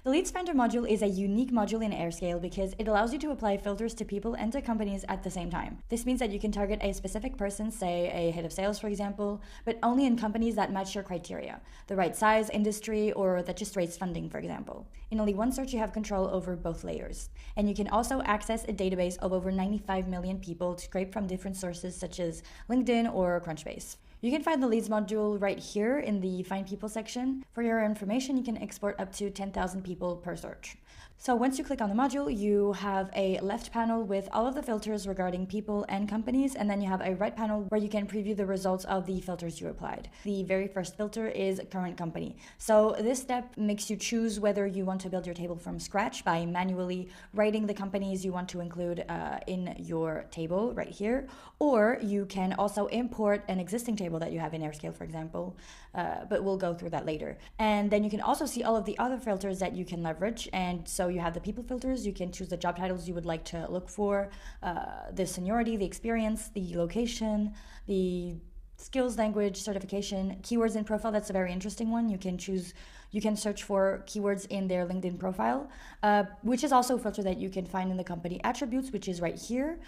The Leads Finder module is a unique module in Airscale because it allows you to apply filters to people and to companies at the same time. This means that you can target a specific person, say a head of sales, for example, but only in companies that match your criteria, the right size, industry, or that just raised funding, for example. In only one search, you have control over both layers. And you can also access a database of over 95 million people to scrape from different sources such as LinkedIn or Crunchbase. You can find the Leads module right here in the Find People section. For your information, you can export up to 10,000 people per search. So once you click on the module, you have a left panel with all of the filters regarding people and companies, and then you have a right panel where you can preview the results of the filters you applied. The very first filter is current company. So this step makes you choose whether you want to build your table from scratch by manually writing the companies you want to include in your table right here, or you can also import an existing table that you have in Airscale, for example, but we'll go through that later. And then you can also see all of the other filters that you can leverage, and so you have the people filters. You can choose the job titles you would like to look for, the seniority, the experience, the location, the skills, language, certification, keywords in profile. That's a very interesting one. You can search for keywords in their LinkedIn profile, which is also a filter that you can find in the company attributes, which is right here.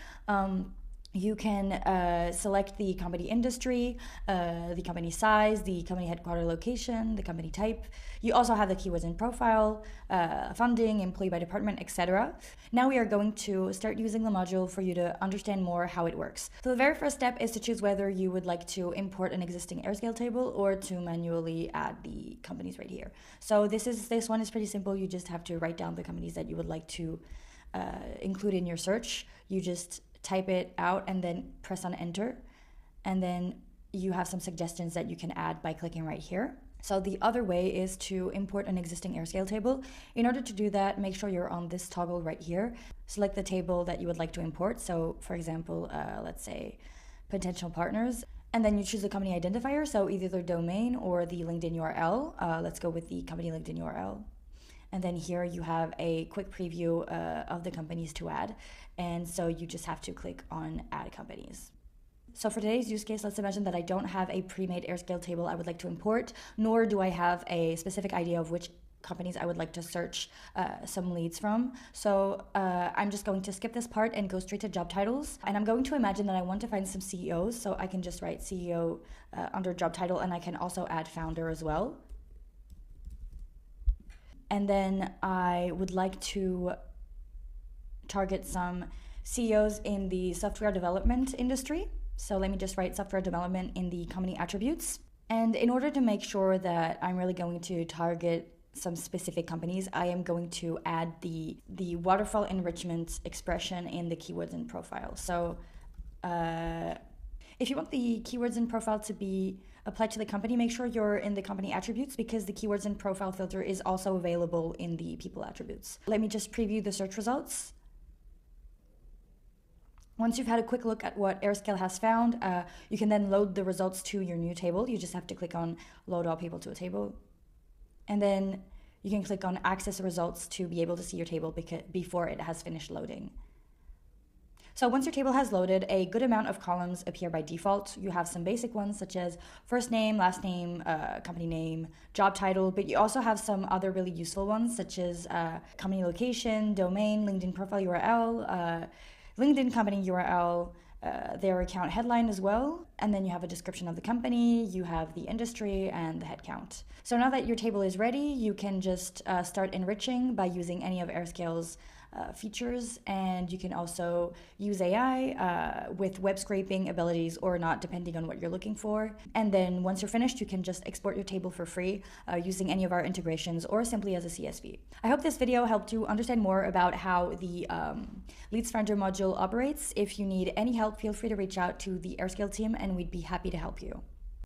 You can select the company industry, the company size, the company headquarter location, the company type. You also have the keywords in profile, funding, employee by department, etc. Now we are going to start using the module for you to understand more how it works. So the very first step is to choose whether you would like to import an existing Airscale table or to manually add the companies right here. So this one is pretty simple. You just have to write down the companies that you would like to include in your search. You just type it out and then press on enter, and then you have some suggestions that you can add by clicking right here. So the other way is to import an existing Airscale table. In order to do that, make sure you're on this toggle right here. Select the table that you would like to import. So for example, let's say potential partners, and then you choose the company identifier, so either the domain or the LinkedIn URL. Let's go with the company LinkedIn URL. And then here you have a quick preview of the companies to add. And so you just have to click on add companies. So for today's use case, let's imagine that I don't have a pre-made Airscale table I would like to import, nor do I have a specific idea of which companies I would like to search some leads from. So I'm just going to skip this part and go straight to job titles. And I'm going to imagine that I want to find some CEOs. So I can just write CEO under job title, and I can also add founder as well. And then I would like to target some CEOs in the software development industry. So let me just write software development in the company attributes. And in order to make sure that I'm really going to target some specific companies, I am going to add the waterfall enrichment expression in the keywords in profile. So if you want the keywords in profile to be applied to the company, make sure you're in the company attributes, because the keywords in profile filter is also available in the people attributes. Let me just preview the search results. Once you've had a quick look at what Airscale has found, you can then load the results to your new table. You just have to click on load all people to a table. And then you can click on access results to be able to see your table before it has finished loading. So once your table has loaded, a good amount of columns appear by default. You have some basic ones such as first name, last name, company name, job title, but you also have some other really useful ones such as company location, domain, LinkedIn profile URL, LinkedIn company URL, their account headline as well. And then you have a description of the company, you have the industry, and the headcount. So now that your table is ready, you can just start enriching by using any of Airscale's features, and you can also use AI with web scraping abilities or not, depending on what you're looking for. And then once you're finished, you can just export your table for free using any of our integrations or simply as a CSV. I hope this video helped you understand more about how the Leads Finder module operates. If you need any help, feel free to reach out to the Airscale team and we'd be happy to help you.